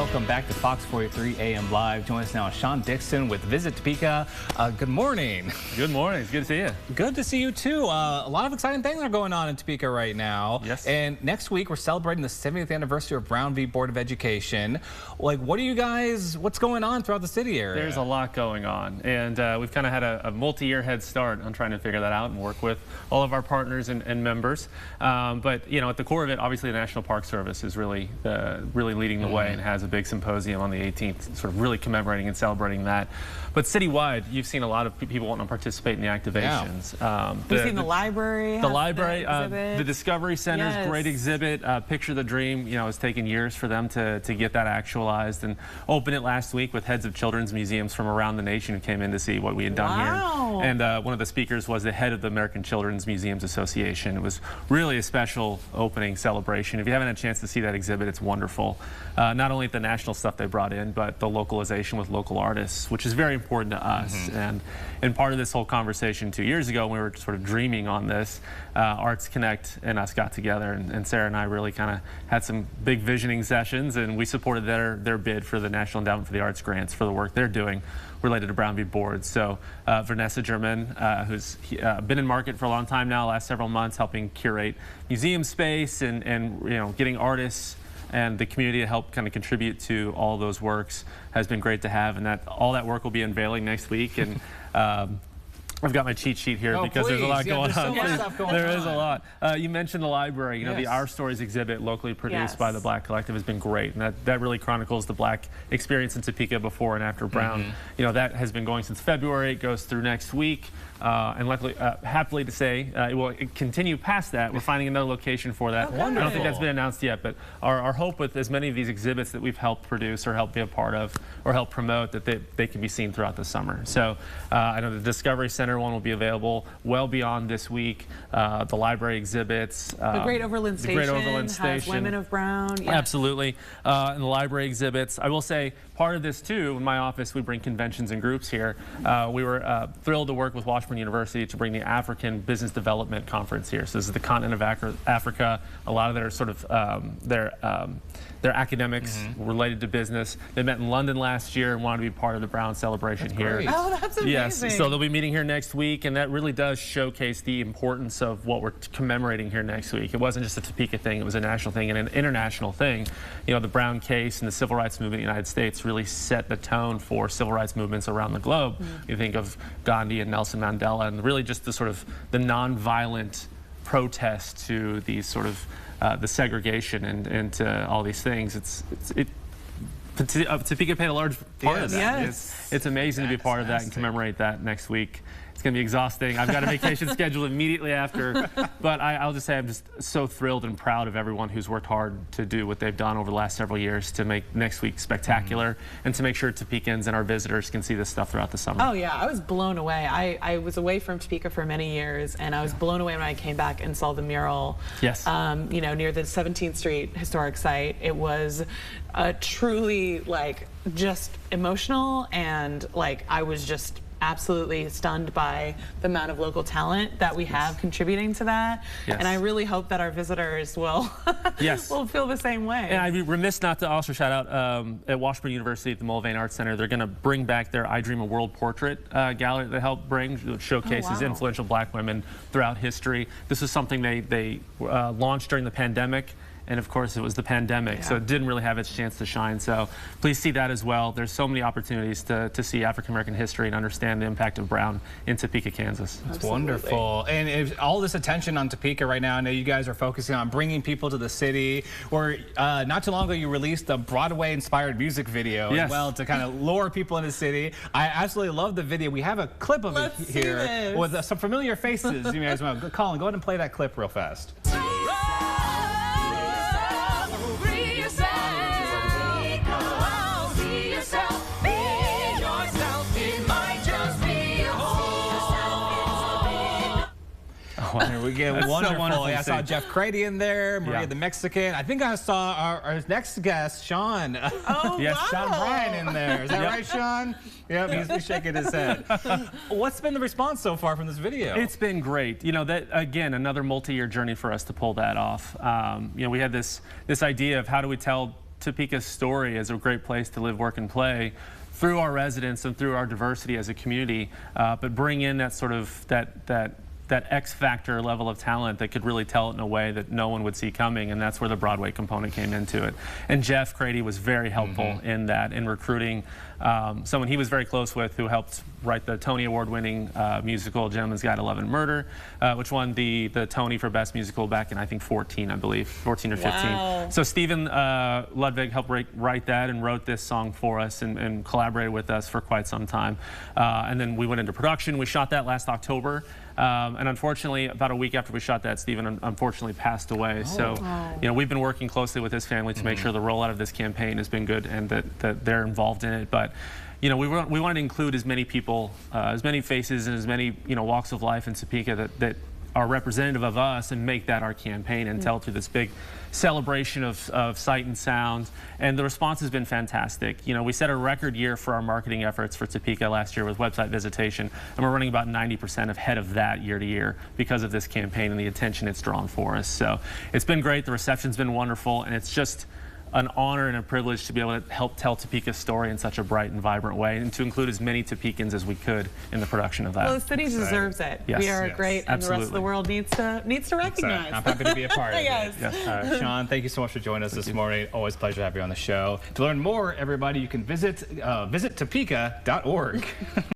Welcome back to Fox 43 AM Live. Join us now, Sean Dixon with Visit Topeka. Good morning. Good morning. It's good to see you. Good to see you too. A lot of exciting things are going on in Topeka right now. Yes. And next week we're celebrating the 70th anniversary of Brown v. Board of Education. Like, what's going on throughout the city area? There's a lot going on, and we've kind of had a multi-year head start on trying to figure that out and work with all of our partners and members. But you know, at the core of it, obviously, the National Park Service is really leading the way and has a big symposium on the 18th, sort of really commemorating and celebrating that. But citywide, you've seen a lot of people wanting to participate in the activations. Yeah. We've seen the library. The Discovery Center's Yes. great exhibit, Picture the Dream. You know, it's taken years for them to get that actualized, and opened it last week with heads of children's museums from around the nation who came in to see what we had done here. And one of the speakers was the head of the American Children's Museums Association. It was really a special opening celebration. If you haven't had a chance to see that exhibit, it's wonderful. Not only the national stuff they brought in, but the localization with local artists, which is very important to us. And part of this whole conversation 2 years ago, when we were sort of dreaming on this, Arts Connect and us got together, and Sarah and I really kind of had some big visioning sessions, and we supported their bid for the National Endowment for the Arts grants for the work they're doing related to Brown v. Board. So Vanessa German, who's been in market for a long time now, last several months, helping curate museum space and you know, getting artists and the community to help kind of contribute to all those works has been great to have, and all that work will be unveiling next week. And I've got my cheat sheet here because there's a lot going on. There is a lot. You mentioned the library. You know, the Our Stories exhibit, locally produced by the Black Collective, has been great, and that really chronicles the Black experience in Topeka before and after Brown. You know, that has been going since February. It goes through next week, and luckily, happily to say, it will continue past that. We're finding another location for that. I don't think that's been announced yet, but our hope with as many of these exhibits that we've helped produce or helped be a part of or help promote, that they can be seen throughout the summer. So I know the Discovery Center one will be available well beyond this week. The library exhibits. The Great Overland Station has Women of Brown. Yes. Absolutely. And the library exhibits. I will say, part of this too, in my office, we bring conventions and groups here. We were thrilled to work with Washburn University to bring the African Business Development Conference here. So this is the continent of Africa. A lot of their sort of their academics related to business. They met in London last year and wanted to be part of the Brown celebration here. Oh, that's amazing. Yes, so they'll be meeting here next week, and that really does showcase the importance of what we're commemorating here next week. It wasn't just a Topeka thing, it was a national thing and an international thing. You know, the Brown case and the civil rights movement in the United States really set the tone for civil rights movements around the globe. You think of Gandhi and Nelson Mandela, and really just the sort of the nonviolent protest to these sort of the segregation and to all these things. Topeka played a large part of that. It's amazing to be part of that and commemorate that next week. It's going to be exhausting. I've got a vacation scheduled immediately after, but I'll just say I'm just so thrilled and proud of everyone who's worked hard to do what they've done over the last several years to make next week spectacular and to make sure Topekans and our visitors can see this stuff throughout the summer. Oh yeah, I was blown away. I was away from Topeka for many years, and I was blown away when I came back and saw the mural. Yes. You know, near the 17th Street historic site. It was truly like just emotional, and like I was just absolutely stunned by the amount of local talent that we have contributing to that. And I really hope that our visitors will will feel the same way. And I'd be remiss not to also shout out at Washburn University at the Mulvane Arts Center, they're going to bring back their I Dream a World Portrait gallery that they helped bring, which showcases influential Black women throughout history. This is something they launched during the pandemic. And of course, it was the pandemic, so it didn't really have its chance to shine. So please see that as well. There's so many opportunities to see African-American history and understand the impact of Brown in Topeka, Kansas. That's wonderful. And all this attention on Topeka right now, I know you guys are focusing on bringing people to the city. Or not too long ago, you released a Broadway-inspired music video as well to kind of lure people into the city. I absolutely love the video. We have a clip of it here with some familiar faces. You guys want to, Colin, go ahead and play that clip real fast. Here we go. Wonderful. So I saw Jeff Crady in there, Maria the Mexican. I think I saw our next guest, Sean. Sean Bryan in there. Is that right, Sean? Yep, he's shaking his head. What's been the response so far from this video? It's been great. You know, that again, another multi-year journey for us to pull that off. You know, we had this idea of how do we tell Topeka's story as a great place to live, work, and play through our residents and through our diversity as a community, but bring in that sort of that X factor level of talent that could really tell it in a way that no one would see coming, and that's where the Broadway component came into it. And Jeff Crady was very helpful in that, in recruiting someone he was very close with, who helped write the Tony Award-winning musical Gentleman's Guide to Love and Murder, which won the Tony for Best Musical back in, I think, 14, I believe, 14 or 15. Wow. So Stephen Ludwig helped write that and wrote this song for us and collaborated with us for quite some time. And then we went into production. We shot that last October. And unfortunately, about a week after we shot that, Stephen unfortunately passed away. So, you know, we've been working closely with his family to make sure the rollout of this campaign has been good and that they're involved in it. But, you know, we wanted to include as many people, as many faces and as many, you know, walks of life in Topeka that are representative of us, and make that our campaign and tell through this big celebration of sight and sound. And the response has been fantastic. You know, we set a record year for our marketing efforts for Topeka last year with website visitation, and we're running about 90% ahead of that year to year because of this campaign and the attention it's drawn for us. So it's been great. The reception's been wonderful, and it's just an honor and a privilege to be able to help tell Topeka's story in such a bright and vibrant way, and to include as many Topekans as we could in the production of that. Well, the city deserves it. Yes. We are great, and the rest of the world needs to recognize. So I'm happy to be a part of Yes. it. Yes. Sean, thank you so much for joining us this morning. Always a pleasure to have you on the show. To learn more, everybody, you can visit Topeka.org.